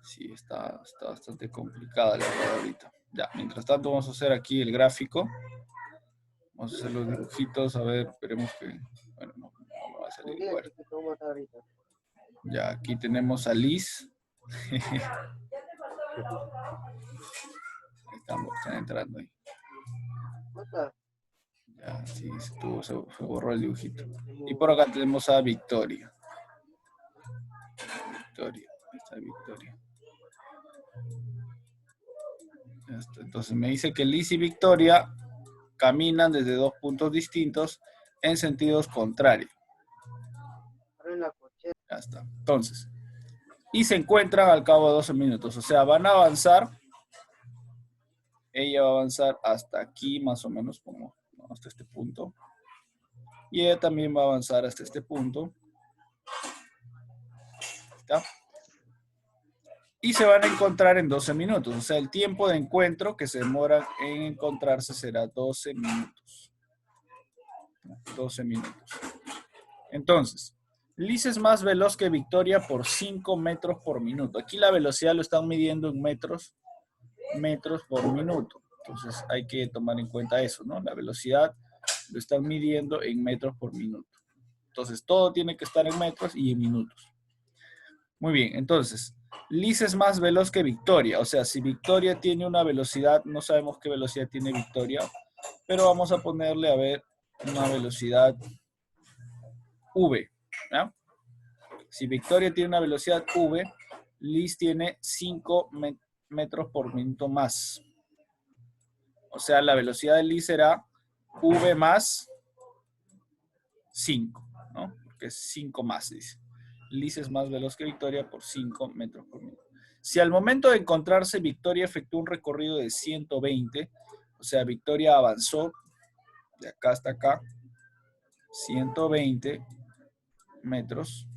Sí, está bastante complicada la verdad ahorita. Ya, mientras tanto vamos a hacer aquí el gráfico. Vamos a hacer los dibujitos, a ver, esperemos que... Bueno, no me va a salir igual. Ya, aquí tenemos a Liz. Están entrando ahí. Ya, sí, se borró el dibujito. Y por acá tenemos a Victoria. Victoria, ahí está Victoria. Ya está. Entonces me dice que Liz y Victoria caminan desde dos puntos distintos en sentidos contrarios. Ya está. Entonces, y se encuentran al cabo de 12 minutos. O sea, van a avanzar. Ella va a avanzar hasta aquí, más o menos, como hasta este punto. Y ella también va a avanzar hasta este punto. ¿Está? Y se van a encontrar en 12 minutos. O sea, el tiempo de encuentro que se demora en encontrarse será 12 minutos. 12 minutos. Entonces, Liz es más veloz que Victoria por 5 metros por minuto. Aquí la velocidad lo están midiendo en metros por minuto. Entonces hay que tomar en cuenta eso, ¿no? La velocidad lo están midiendo en metros por minuto. Entonces todo tiene que estar en metros y en minutos. Muy bien, entonces, Liz es más veloz que Victoria. O sea, si Victoria tiene una velocidad, no sabemos qué velocidad tiene Victoria, pero vamos a ponerle, a ver, una velocidad V. ¿Ya? Si Victoria tiene una velocidad V, Liz tiene 5 metros por minuto más. O sea, la velocidad de Liz será V más 5, ¿no? Porque es 5 más, dice. Liz es más veloz que Victoria por 5 metros por minuto. Si al momento de encontrarse Victoria efectuó un recorrido de 120, o sea, Victoria avanzó de acá hasta acá, 120 metros.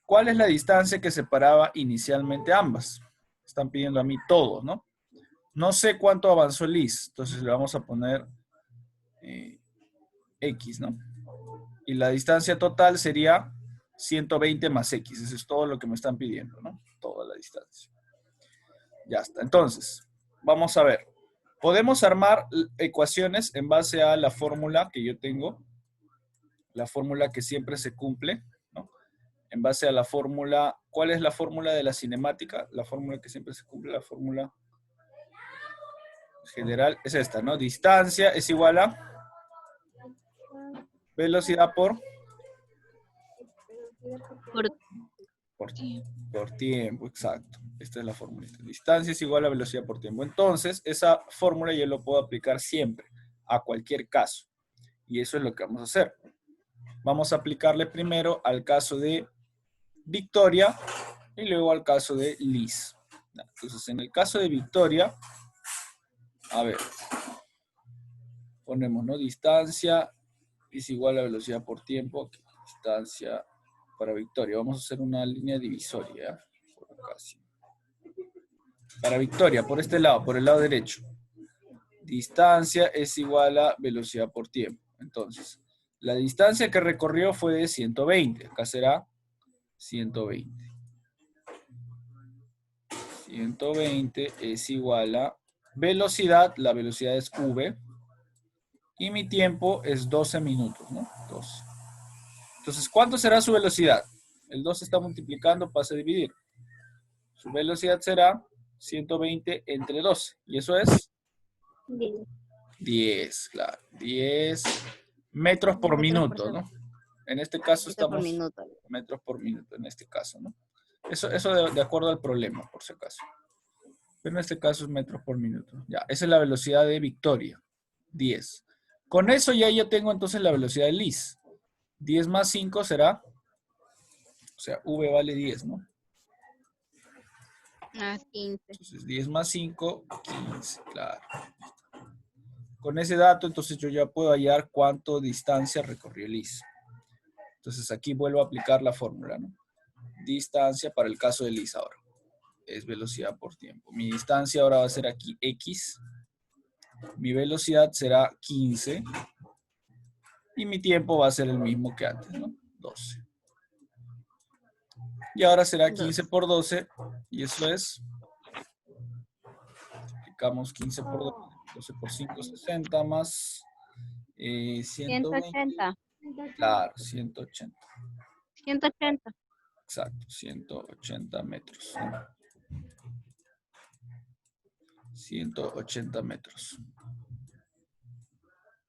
¿Cuál es la distancia que separaba inicialmente ambas? Están pidiendo a mí todo, ¿no? No sé cuánto avanzó Liz, entonces le vamos a poner X, ¿no? Y la distancia total sería 120 más X. Eso es todo lo que me están pidiendo, ¿no? Toda la distancia. Ya está. Entonces, vamos a ver. Podemos armar ecuaciones en base a la fórmula que yo tengo. La fórmula que siempre se cumple, ¿no? En base a la fórmula, ¿cuál es la fórmula de la cinemática? La fórmula que siempre se cumple, la fórmula general es esta, ¿no? Distancia es igual a velocidad por tiempo, exacto. Esta es la fórmula. Distancia es igual a velocidad por tiempo. Entonces, esa fórmula yo lo puedo aplicar siempre, a cualquier caso. Y eso es lo que vamos a hacer. Vamos a aplicarle primero al caso de Victoria y luego al caso de Liz. Entonces, en el caso de Victoria, a ver, ponemos, ¿no? Distancia es igual a velocidad por tiempo. Distancia para Victoria. Vamos a hacer una línea divisoria, ¿eh? Por acá, sí. Para Victoria, por este lado, por el lado derecho. Distancia es igual a velocidad por tiempo. Entonces, la distancia que recorrió fue de 120. Acá será 120. 120 es igual a velocidad, la velocidad es V, y mi tiempo es 12 minutos, ¿no? 12. Entonces, ¿cuánto será su velocidad? El 2 está multiplicando, pasa a dividir. Su velocidad será 120 entre 12, y eso es 10, claro. 10 metros por minuto, ¿no? En este caso estamos metros por minuto, en este caso, ¿no? Eso de acuerdo al problema, por si acaso. Pero en este caso es metros por minuto. Ya, esa es la velocidad de Victoria, 10. Con eso ya yo tengo entonces la velocidad de Liz. 10 más 5 será, o sea, V vale 10, ¿no? 15. Entonces 10 más 5, 15, claro. Con ese dato, entonces yo ya puedo hallar cuánto distancia recorrió Liz. Entonces aquí vuelvo a aplicar la fórmula, ¿no? Distancia para el caso de Liz ahora. Es velocidad por tiempo. Mi distancia ahora va a ser aquí X. Mi velocidad será 15. Y mi tiempo va a ser el mismo que antes, ¿no? 12. Y ahora será 15 por 12, y eso es, multiplicamos 15 por 12, 12 por 5, 60, más 120, 180. claro, 180, 180. exacto, 180 metros. 180 metros.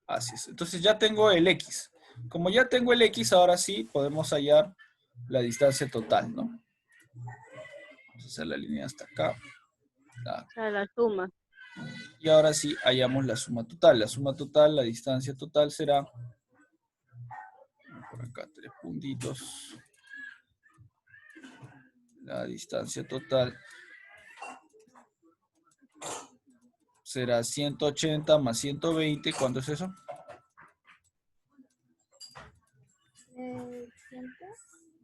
Así es. Entonces ya tengo el X. Como ya tengo el X, ahora sí podemos hallar la distancia total, ¿no? Vamos a hacer la línea hasta acá. O sea, la suma. Y ahora sí hallamos la suma total. La suma total, la distancia total será, por acá 3 puntitos. La distancia total será 180 más 120. ¿Cuánto es eso?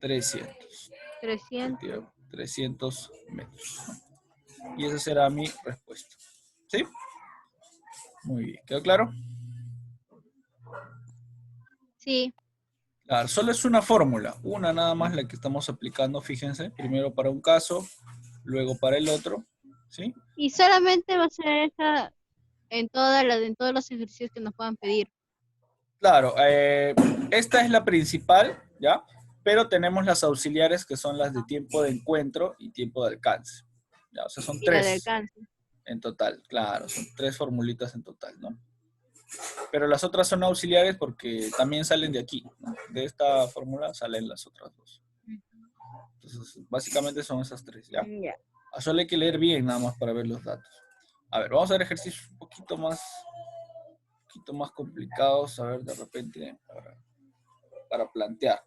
300. 300. 300 metros. Y esa será mi respuesta. ¿Sí? Muy bien. ¿Quedó claro? Sí. Claro, solo es una fórmula, una nada más la que estamos aplicando, fíjense, primero para un caso, luego para el otro, ¿sí? Y solamente va a ser esa en en todos los ejercicios que nos puedan pedir. Claro, esta es la principal, ¿ya? Pero tenemos las auxiliares que son las de tiempo de encuentro y tiempo de alcance, ¿ya? O sea, son Y la de tres alcance. en total, claro, son 3 formulitas en total, ¿no? Pero las otras son auxiliares porque también salen de aquí, ¿no? De esta fórmula salen las otras dos. Entonces, básicamente son esas 3, ¿ya? Ya. Solo hay que leer bien nada más para ver los datos. A ver, vamos a ver ejercicios un poquito más complicados, a ver, de repente, para plantear.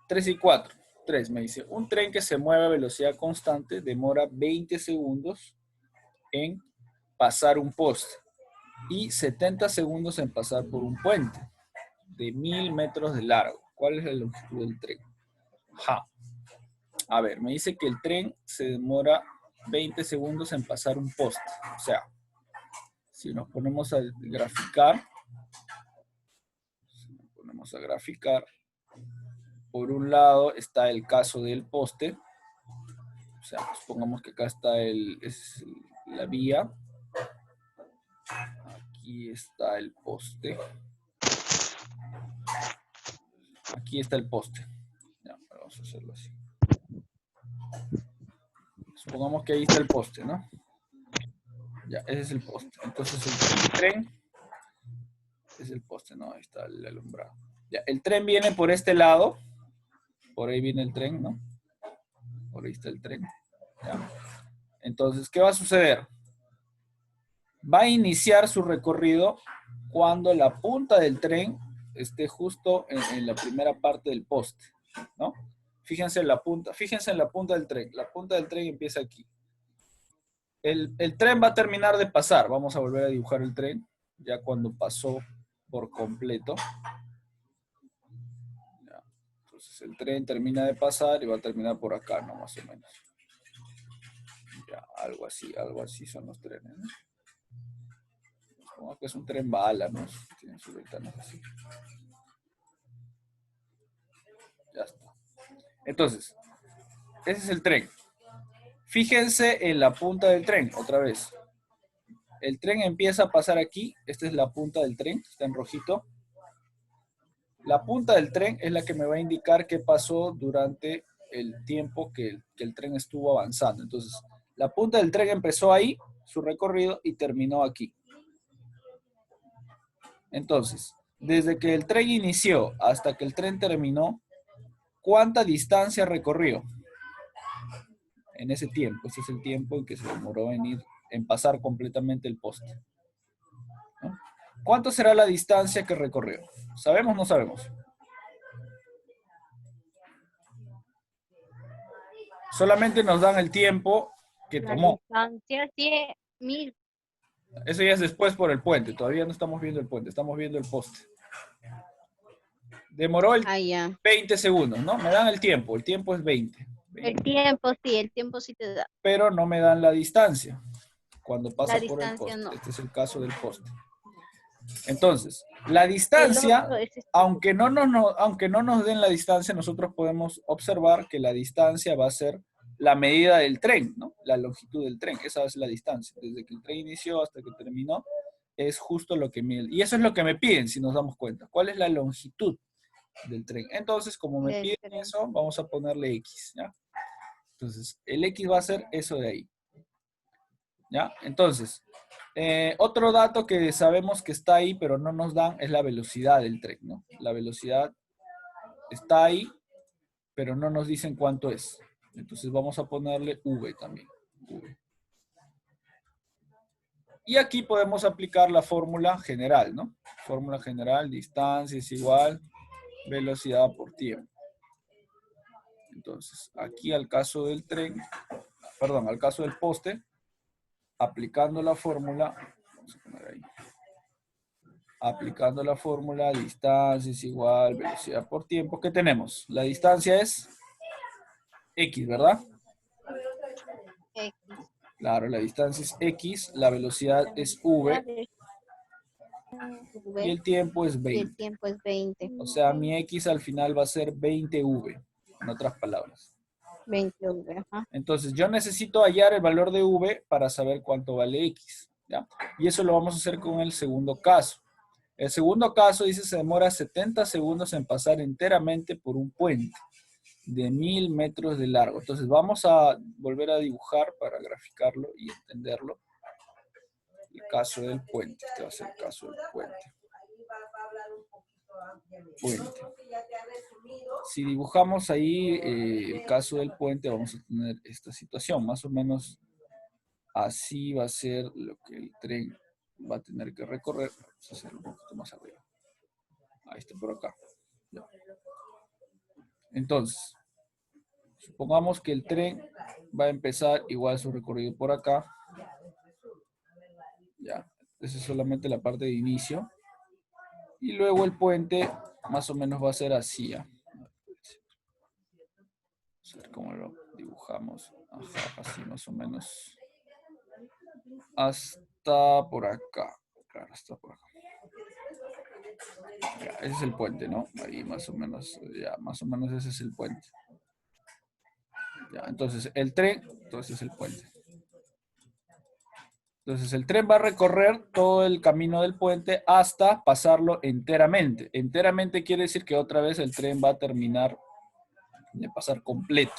3 y 4. 3 me dice, un tren que se mueve a velocidad constante demora 20 segundos en pasar un poste y 70 segundos en pasar por un puente de 1000 metros de largo. ¿Cuál es la longitud del tren? Ja. A ver, me dice que el tren se demora 20 segundos en pasar un poste. O sea, si nos ponemos a graficar, por un lado está el caso del poste. O sea, supongamos que acá está es la vía. Aquí está el poste. Aquí está el poste. Ya, vamos a hacerlo así. Supongamos que ahí está el poste, ¿no? Ya, ese es el poste. Entonces el tren es el poste, ¿no? Ahí está el alumbrado. Ya, el tren viene por este lado. Por ahí viene el tren, ¿no? Por ahí está el tren. ¿Ya? Entonces, ¿qué va a suceder? Va a iniciar su recorrido cuando la punta del tren esté justo en la primera parte del poste, ¿no? Fíjense en la punta del tren. La punta del tren empieza aquí. El tren va a terminar de pasar. Vamos a volver a dibujar el tren, ya cuando pasó por completo. Ya. Entonces el tren termina de pasar y va a terminar por acá, ¿no? Más o menos. Ya, algo así son los trenes, ¿no? Supongo que es un tren bala, ¿no? Tiene sus ventanas así. Ya está. Entonces, ese es el tren. Fíjense en la punta del tren, otra vez. El tren empieza a pasar aquí. Esta es la punta del tren, está en rojito. La punta del tren es la que me va a indicar qué pasó durante el tiempo que el tren estuvo avanzando. Entonces, la punta del tren empezó ahí, su recorrido, y terminó aquí. Entonces, desde que el tren inició hasta que el tren terminó, ¿cuánta distancia recorrió? En ese tiempo. Ese es el tiempo en que se demoró en pasar completamente el poste, ¿no? ¿Cuánto será la distancia que recorrió? ¿Sabemos o no sabemos? Solamente nos dan el tiempo que La tomó. distancia 10.000. Eso ya es después por el puente. Todavía no estamos viendo el puente, estamos viendo el poste. Demoró Ah, ya. 20 segundos, ¿no? Me dan el tiempo es 20. El 20. tiempo sí te da. Pero no me dan la distancia cuando La pasa por el distancia poste. no. Este es el caso del poste. Entonces, la El distancia, otro es aunque aunque no nos den la distancia, nosotros podemos observar que la distancia va a ser la medida del tren, ¿no? La longitud del tren, esa es la distancia. Desde que el tren inició hasta que terminó, es justo lo que mide. Y eso es lo que me piden, si nos damos cuenta. ¿Cuál es la longitud del tren? Entonces, como me del piden tren. eso, vamos a ponerle X, ¿ya? Entonces, el X va a ser eso de ahí, ¿ya? Entonces, otro dato que sabemos que está ahí, pero no nos dan, es la velocidad del tren, ¿no? La velocidad está ahí, pero no nos dicen cuánto es. Entonces vamos a ponerle V también. V. Y aquí podemos aplicar la fórmula general, ¿no? Fórmula general, distancia es igual, velocidad por tiempo. Entonces, aquí al caso del tren, perdón, al caso del poste, aplicando la fórmula, vamos a poner ahí. Aplicando la fórmula, distancia es igual, velocidad por tiempo. ¿Qué tenemos? La distancia es X, ¿verdad? X. Claro, la distancia es X, la velocidad es V y V el tiempo es y el 20. tiempo es 20. O sea, mi X al final va a ser 20V, en otras palabras. 20 V, ajá. Entonces, yo necesito hallar el valor de V para saber cuánto vale X, ¿ya? Y eso lo vamos a hacer con el segundo caso. El segundo caso dice se demora 70 segundos en pasar enteramente por un puente de 1000 metros de largo. Entonces vamos a volver a dibujar para graficarlo y entenderlo. El caso del puente. Este va a ser el caso del puente. Puente. Si dibujamos ahí el caso del puente, vamos a tener esta situación. Más o menos así va a ser lo que el tren va a tener que recorrer. Vamos a hacerlo un poquito más arriba. Ahí está por acá. Ya. Entonces, supongamos que el tren va a empezar igual su recorrido por acá. Ya, esa es solamente la parte de inicio. Y luego el puente más o menos va a ser así. ¿Ya? Vamos a ver cómo lo dibujamos. Ajá, así más o menos. Hasta por acá. Claro, hasta por acá. Ya, ese es el puente, ¿no? Ahí más o menos, ya, más o menos ese es el puente. Ya, entonces el tren, entonces es el puente. Entonces el tren va a recorrer todo el camino del puente hasta pasarlo enteramente. Enteramente quiere decir que otra vez el tren va a terminar de pasar completo.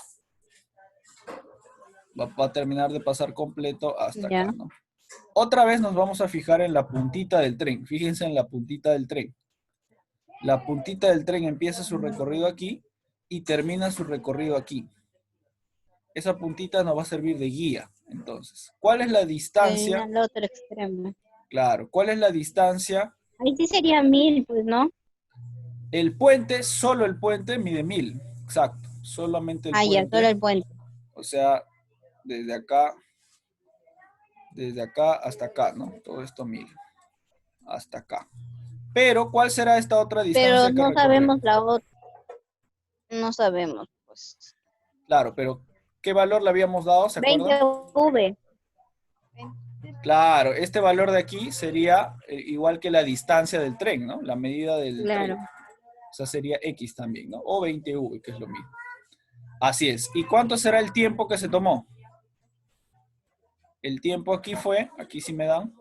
Va a terminar de pasar completo hasta Ya. acá, ¿no? Otra vez nos vamos a fijar en la puntita del tren. Fíjense en la puntita del tren. La puntita del tren empieza su recorrido aquí y termina su recorrido aquí. Esa puntita nos va a servir de guía. Entonces, ¿cuál es la distancia? Al otro extremo. Claro, ¿cuál es la distancia? Ahí sí sería 1000, pues, ¿no? El puente, solo el puente mide 1000. Exacto, solamente el Ah, ya, solo puente. el puente. O sea, desde acá hasta acá, ¿no? Todo esto 1000. Hasta acá. Pero, ¿cuál será esta otra Pero distancia que no sabemos recorremos? la otra. No sabemos, pues. Claro, pero ¿qué valor le habíamos dado? ¿Se 20 acuerdan? V. Claro, este valor de aquí sería igual que la distancia del tren, ¿no? La medida del tren. Claro. O sea, sería X también, ¿no? O 20V, que es lo mismo. Así es. ¿Y cuánto será el tiempo que se tomó? El tiempo aquí fue, aquí sí me dan,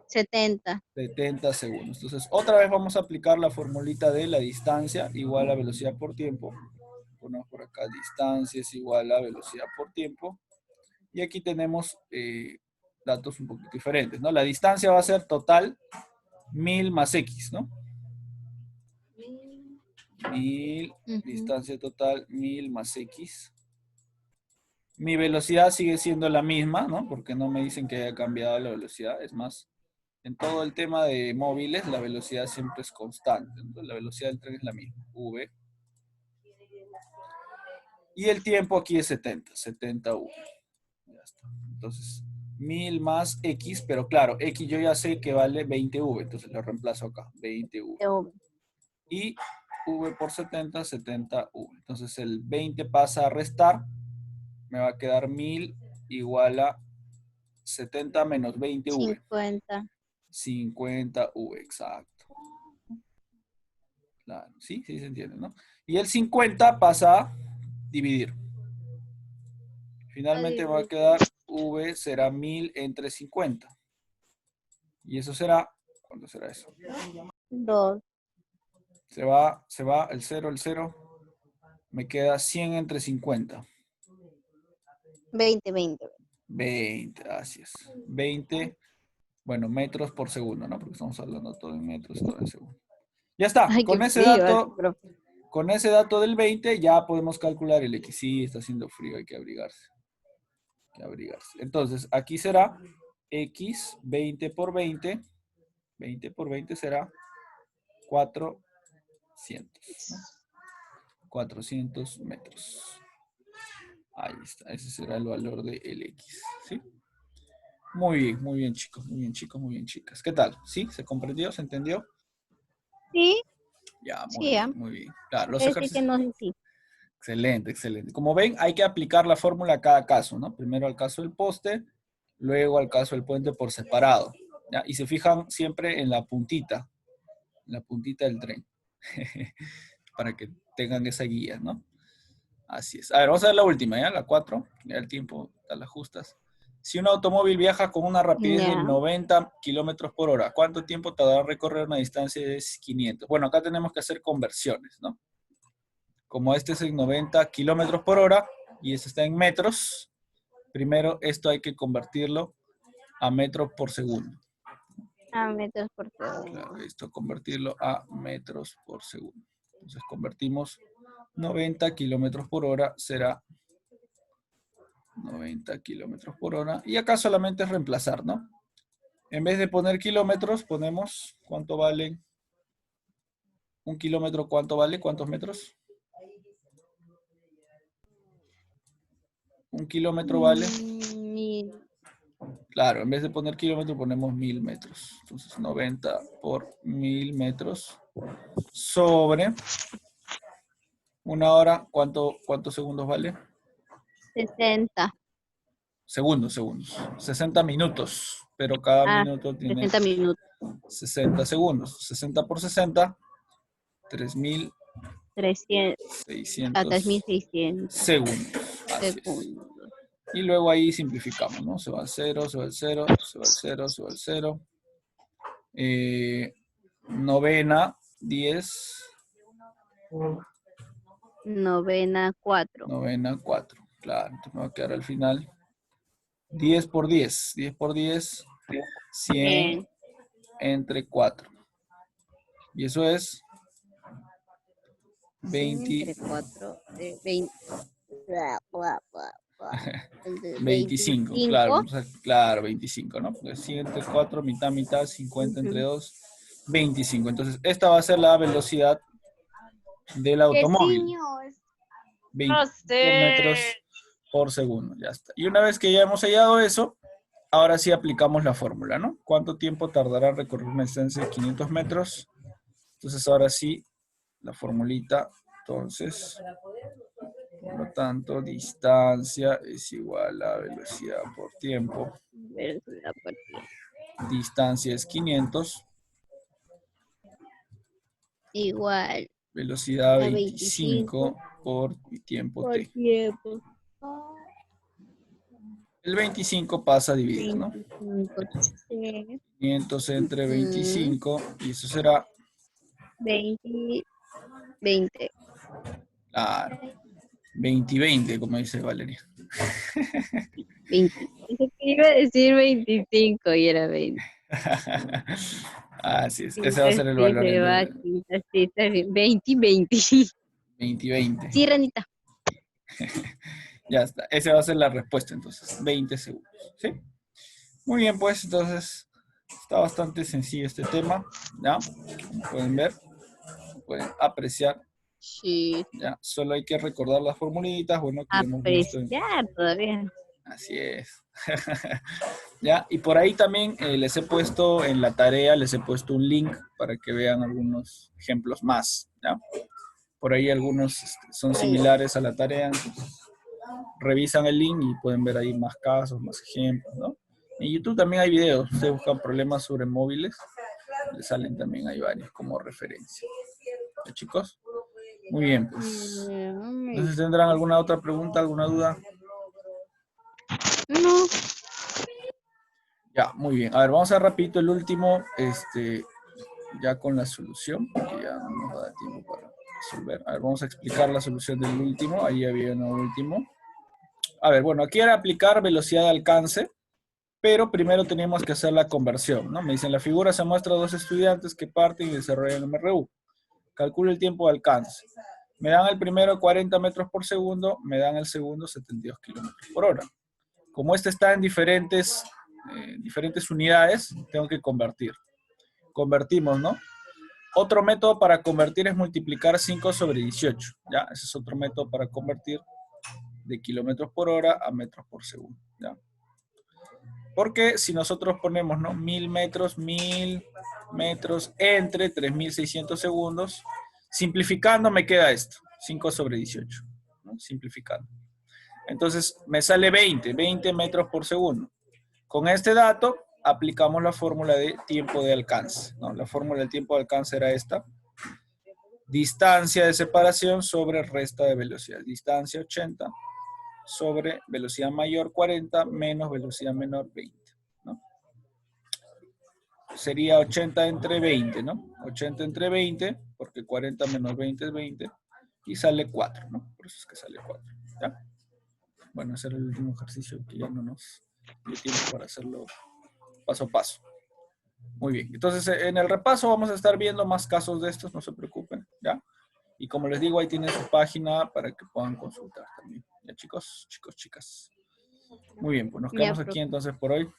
70. 70 segundos. Entonces, otra vez vamos a aplicar la formulita de la distancia igual a velocidad por tiempo. Ponemos por acá, distancia es igual a velocidad por tiempo. Y aquí tenemos datos un poquito diferentes, ¿no? La distancia va a ser total 1000 más X, ¿no? 1000, distancia total 1000 más X. Mi velocidad sigue siendo la misma, ¿no? Porque no me dicen que haya cambiado la velocidad. Es más, en todo el tema de móviles, la velocidad siempre es constante. Entonces, la velocidad del tren es la misma, V. Y el tiempo aquí es 70 V. Ya está. Entonces, 1000 más X, pero claro, X yo ya sé que vale 20V, entonces lo reemplazo acá, 20V. Y V por 70, 70V. Entonces el 20 pasa a restar, me va a quedar 1000 igual a 70 menos 20V. 50. 50V, exacto. Claro, sí, sí se entiende, ¿no? Y el 50 pasa a dividir. Finalmente me va a quedar V será 1000 entre 50. Y eso será, ¿cuánto será eso? 2. Se va el 0. Me queda 100 entre 50. 20, 20. 20, así es. 20, bueno, metros por segundo, ¿no? Porque estamos hablando todo en metros y todo en segundos. Ya está, Ay, qué frío, profe. con ese dato del 20 ya podemos calcular el X. Sí, está haciendo frío, hay que abrigarse. Entonces, aquí será X 20 por 20. 20 por 20 será 400. ¿No? 400 metros. Ahí está, ese será el valor de el X. ¿Sí? Muy bien, chicos, muy bien, chicos, muy bien, chicas. ¿Qué tal? ¿Sí? ¿Se comprendió? ¿Se entendió? Sí, Ya, muy sí, bien, muy bien. Claro, los es decir que ejercicios. no sé si. Excelente, excelente. Como ven, hay que aplicar la fórmula a cada caso, ¿no? Primero al caso del poste, luego al caso del puente por separado. ¿Ya? Y se fijan siempre en la puntita del tren, para que tengan esa guía, ¿no? Así es. A ver, vamos a ver la última, ¿ya? La 4, ya el tiempo, a las justas. Si un automóvil viaja con una rapidez de Ya. 90 kilómetros por hora, ¿cuánto tiempo tardará en recorrer una distancia de 500? Bueno, acá tenemos que hacer conversiones, ¿no? Como este es en 90 kilómetros por hora y este está en metros, primero esto hay que convertirlo a metros por segundo. A metros por Claro, segundo. esto convertirlo a metros por segundo. Entonces convertimos 90 kilómetros por hora, será 90 kilómetros por hora. Y acá solamente es reemplazar, ¿no? En vez de poner kilómetros, ponemos cuánto vale. Un kilómetro, ¿cuánto vale? ¿Cuántos metros? Un kilómetro vale. Mil. Claro, en vez de poner kilómetro, ponemos 1000 metros. Entonces 90 por 1000 metros sobre una hora. ¿Cuántos segundos vale? 60. Segundos. 60 minutos. Pero cada Ah, minuto tiene 60 minutos. 60 segundos. 60 por 60, 300. A 3600 3600 segundos. Así es. segundos. Y luego ahí simplificamos, ¿no? Se va al 0, se va al 0, se va al 0, se va al 0. Novena, 10. Novena 4. Novena, 4. Claro, entonces me va a quedar al final 10 por 10. 10 por 10, 100 100. entre 4. Y eso es 100 entre 20, 4. 20. 25. 25. Claro, claro, 25, ¿no? Porque 100 entre 4, mitad, mitad, 50 entre 2, 25. Entonces, esta va a ser la velocidad del ¿Qué automóvil. señor? 25 metros por segundo, ya está. Y una vez que ya hemos hallado eso, ahora sí aplicamos la fórmula, ¿no? ¿Cuánto tiempo tardará en recorrer una distancia de 500 metros? Entonces ahora sí, la formulita, entonces, por lo tanto, distancia es igual a velocidad por tiempo. Velocidad por tiempo. Distancia es 500, Igual velocidad a 25 25 por tiempo por t. tiempo. El 25 pasa a dividir, ¿no? 25. Sí. 500 entre Mm, 25, y eso será, 20. 20. claro, 20 como dice Valeria. 20. Pensé que iba a decir 25 y era 20. Así es, ese va a Quinta ser el sí valor, se va, el quinta sí está bien. 20, 20. 20. Sí, Ranita. Ya está, esa va a ser la respuesta entonces, 20 segundos, ¿sí? Muy bien, pues entonces está bastante sencillo este tema, ¿ya? Como pueden ver, pueden apreciar, Sí. ¿ya? Solo hay que recordar las formulitas, bueno, que ya hemos visto. Apreciar todavía. Así es. ¿Ya? Y por ahí también les he puesto en la tarea, les he puesto un link para que vean algunos ejemplos más, ¿ya? Por ahí algunos son similares a la tarea, entonces revisan el link y pueden ver ahí más casos, más ejemplos, ¿no? En YouTube también hay videos. Ustedes buscan problemas sobre móviles. Le salen también, hay varios como referencia. ¿Ya, chicos? Muy bien, pues. No sé si tendrán alguna otra pregunta, alguna duda. No. Ya, muy bien. A ver, vamos a ver rapidito el último, ya con la solución, porque ya no nos da tiempo para resolver. A ver, vamos a explicar la solución del último. Ahí había uno último. A ver, bueno, aquí era aplicar velocidad de alcance, pero primero tenemos que hacer la conversión, ¿no? Me dicen, la figura se muestra a dos estudiantes que parten y desarrollan MRU. Calculo el tiempo de alcance. Me dan el primero 40 metros por segundo, me dan el segundo 72 kilómetros por hora. Como este está en diferentes unidades, tengo que convertir. Convertimos, ¿no? Otro método para convertir es multiplicar 5 sobre 18. ¿Ya? Ese es otro método para convertir de kilómetros por hora a metros por segundo. ¿Ya? Porque si nosotros ponemos, ¿no? 1000 metros entre 3600 segundos, simplificando me queda esto, 5 sobre 18, ¿no? Simplificando. Entonces me sale 20 metros por segundo. Con este dato aplicamos la fórmula de tiempo de alcance, ¿no? La fórmula del tiempo de alcance era esta. Distancia de separación sobre resta de velocidad. Distancia 80 sobre velocidad mayor 40 menos velocidad menor 20. ¿No? Sería 80 entre 20, ¿no? 80 entre 20, porque 40 menos 20 es 20, y sale 4, ¿no? Por eso es que sale 4, ¿ya? Bueno, ese era el último ejercicio que ya no nos dio tiempo para hacerlo paso a paso. Muy bien, entonces en el repaso vamos a estar viendo más casos de estos, no se preocupen, ¿ya? Y como les digo, ahí tienen su página para que puedan consultar también. ¿Ya, chicos? Chicos, chicas. Muy bien, pues nos quedamos aquí entonces por hoy.